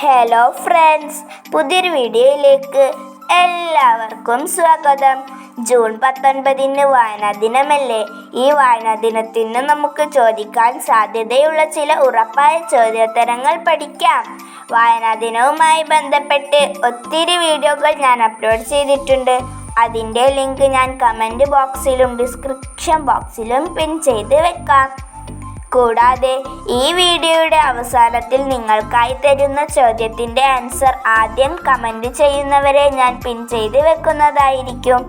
Hello friends, പുതിയൊരു വീഡിയോയിലേക്ക് എല്ലാവർക്കും സ്വാഗതം. ജൂൺ 19 വായനാ ദിനമല്ലേ? ഈ വായനാ ദിനത്തിന് നമുക്ക് ചോദിക്കാൻ സാധ്യതയുള്ള ചില ഉറപ്പായ ചോദ്യോത്തരങ്ങൾ പഠിക്കാം. വായനാ ദിനവുമായി ബന്ധപ്പെട്ട് ഒത്തിരി വീഡിയോകൾ ഞാൻ അപ്ലോഡ് ചെയ്തിട്ടുണ്ട്. അതിൻ്റെ ലിങ്ക് ഞാൻ കമൻറ്റ് ബോക്സിലും ഡിസ്ക്രിപ്ഷൻ ബോക്സിലും പിൻ ചെയ്ത് വെക്കാം. കൂടാതെ ഈ വീഡിയോയുടെ അവസാനത്തിൽ നിങ്ങൾക്കായി തരുന്ന ചോദ്യത്തിൻ്റെ ആൻസർ ആദ്യം കമൻറ്റ് ചെയ്യുന്നവരെ ഞാൻ പിൻ ചെയ്ത് വെക്കുന്നതായിരിക്കും.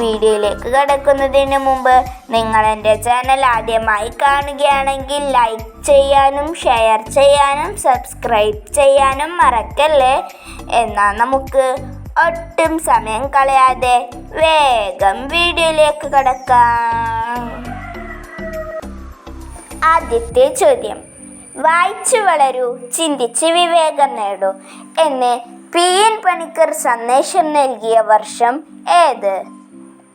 വീഡിയോയിലേക്ക് കടക്കുന്നതിന് മുമ്പ് നിങ്ങൾ എൻ്റെ ചാനൽ ആദ്യമായി കാണുകയാണെങ്കിൽ ലൈക്ക് ചെയ്യാനും ഷെയർ ചെയ്യാനും സബ്സ്ക്രൈബ് ചെയ്യാനും മറക്കല്ലേ. എന്നാൽ നമുക്ക് ഒട്ടും സമയം കളയാതെ വേഗം വീഡിയോയിലേക്ക് കടക്കാം. ആദ്യത്തെ ചോദ്യം: വായിച്ചു വളരൂ, ചിന്തിച്ച് വിവേകം നേടൂ എന്ന് PN പണിക്കർ സന്ദേശം നൽകിയ വർഷം ഏത്?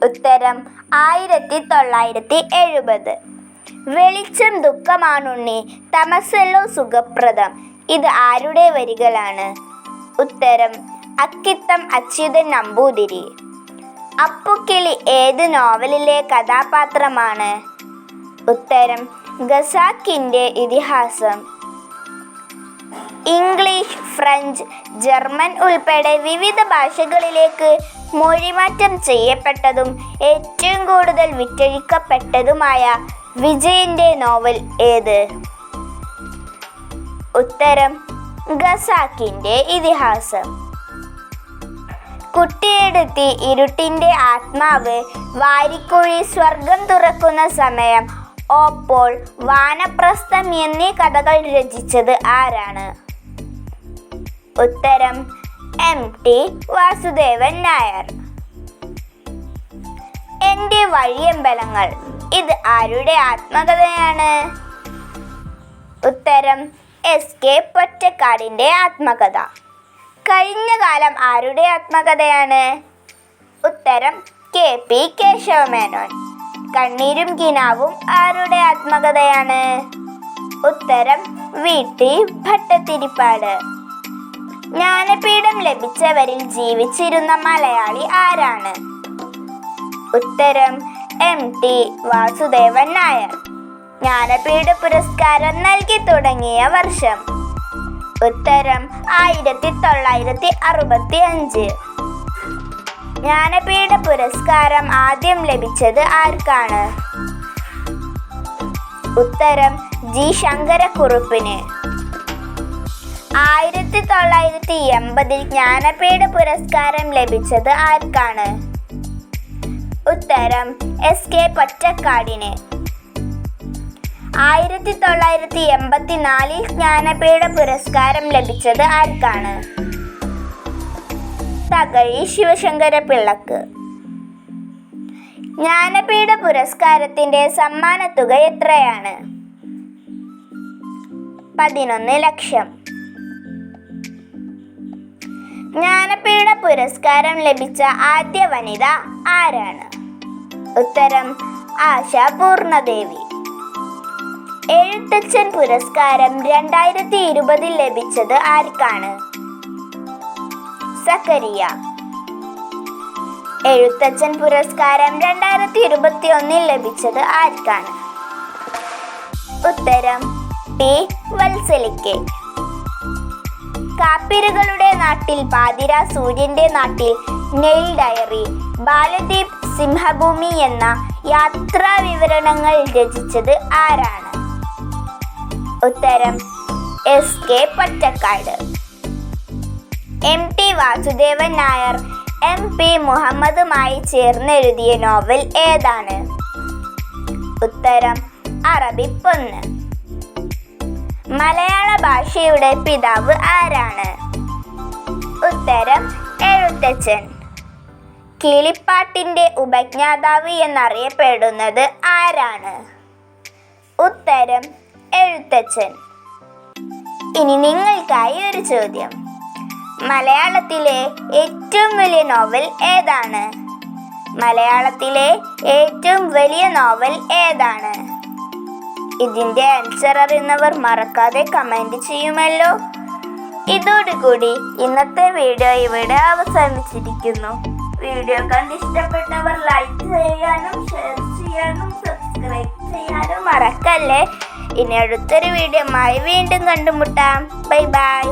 ഉത്തരം 1970. വെളിച്ചം ദുഃഖമാണുണ്ണി, തമസല്ലോ സുഖപ്രദം. ഇത് ആരുടെ വരികളാണ്? ഉത്തരം അക്കിത്തം അച്യുതൻ നമ്പൂതിരി. അപ്പുക്കിളി ഏത് നോവലിലെ കഥാപാത്രമാണ്? ഉത്തരം ഖസാക്കിൻ്റെ ഇതിഹാസം. ഇംഗ്ലീഷ്, ഫ്രഞ്ച്, ജർമ്മൻ ഉൾപ്പെടെ വിവിധ ഭാഷകളിലേക്ക് മൊഴിമാറ്റം ചെയ്യപ്പെട്ടതും ഏറ്റവും കൂടുതൽ വിറ്റഴിക്കപ്പെട്ടതുമായ വിജയൻ്റെ നോവൽ ഏത്? ഉത്തരം ഖസാക്കിൻ്റെ ഇതിഹാസം. കുട്ടിയെടുത്തി ഇരുട്ടിൻ്റെ ആത്മാവ്, വാരിക്കുഴി, സ്വർഗം തുറക്കുന്ന സമയം, ഓപ്പോൾ, വാനപ്രസ്ഥം എന്നീ കഥകൾ രചിച്ചത് ആരാണ്? ഉത്തരം MT വാസുദേവൻ നായർ. എൻ്റെ വഴിയമ്പലങ്ങൾ ഇത് ആരുടെ ആത്മകഥയാണ്? ഉത്തരം SK പൊറ്റക്കാടിൻ്റെ ആത്മകഥ. കഴിഞ്ഞ കാലം ആരുടെ ആത്മകഥയാണ്? ഉത്തരം KP കേശവമേനോൻ. കണ്ണീരും കിനാവും ആരുടെ ആത്മകഥയാണ്? ഉത്തരം VT ഭട്ടതിരിപ്പാട്. ജ്ഞാനപീഠം ലഭിച്ചവരിൽ ജീവിച്ചിരുന്ന മലയാളി ആരാണ്? ഉത്തരം MT വാസുദേവൻ നായർ. ജ്ഞാനപീഠ പുരസ്കാരം നൽകി തുടങ്ങിയ വർഷം? ഉത്തരം 1965. ജ്ഞാനപീഠ പുരസ്കാരം ആദ്യം ലഭിച്ചത് ആർക്കാണ്? ഉത്തരം G ശങ്കരക്കുറുപ്പിന്. 1980 ജ്ഞാനപീഠ പുരസ്കാരം ലഭിച്ചത് ആർക്കാണ്? ഉത്തരം SK പൊറ്റക്കാടിന്. 1984 ജ്ഞാനപീഠ പുരസ്കാരം ലഭിച്ചത് ആർക്കാണ്? തകഴി ശിവശങ്കര പിള്ളക്ക്. ജ്ഞാനപീഠ പുരസ്കാരത്തിന്റെ സമ്മാനത്തുക എത്രയാണ്? 11 ലക്ഷം. ജ്ഞാനപീഠ പുരസ്കാരം ലഭിച്ച ആദ്യ വനിത ആരാണ്? ഉത്തരം ആശാ പൂർണദേവി. എഴുത്തച്ഛൻ പുരസ്കാരം 2020 ലഭിച്ചത് ആർക്കാണ്? സക്കരിയ. എഴുത്തച്ഛൻ പുരസ്കാരം 2021 ലഭിച്ചത് ആർക്കാണ്? ഉത്തരം T വത്സലിക്ക്. കാപ്പിരുകളുടെ നാട്ടിൽ, പാതിര, സൂര്യന്റെ നാട്ടിൽ, നെയിൽ ഡയറി, ബാലദീപ്, സിംഹഭൂമി എന്ന യാത്രാ വിവരണങ്ങൾ രചിച്ചത് ആരാണ്? ഉത്തരം SK Pottekkatt. MT Vasudevan Nair MP മുഹമ്മദുമായി ചേർന്നെഴുതിയ നോവൽ ഏതാണ്? ഉത്തരം അറബിപ്പൊന്ന്. മലയാള ഭാഷയുടെ പിതാവ് ആരാണ്? ഉത്തരം എഴുത്തച്ഛൻ. കിളിപ്പാട്ടിൻ്റെ ഉപജ്ഞാതാവ് എന്നറിയപ്പെടുന്നത് ആരാണ്? ഉത്തരം എഴുത്തച്ഛൻ. ഇനി നിങ്ങൾക്കായി ഒരു ചോദ്യം: മലയാളത്തിലെ ഏറ്റവും വലിയ നോവൽ ഏതാണ്? മലയാളത്തിലെ ഏറ്റവും വലിയ നോവൽ ഏതാണ്? ഇതിൻ്റെ ആൻസർ അറിയുന്നവർ മറക്കാതെ കമൻറ്റ് ചെയ്യുമല്ലോ. ഇതോടുകൂടി ഇന്നത്തെ വീഡിയോ ഇവിടെ അവസാനിച്ചിരിക്കുന്നു. വീഡിയോ കണ്ട് ഇഷ്ടപ്പെട്ടവർ ലൈക്ക് ചെയ്യാനും ഷെയർ ചെയ്യാനും സബ്സ്ക്രൈബ് ചെയ്യാനും മറക്കല്ലേ. ഇനി അടുത്തൊരു വീഡിയോയുമായി വീണ്ടും കണ്ടുമുട്ടാം. Bye bye.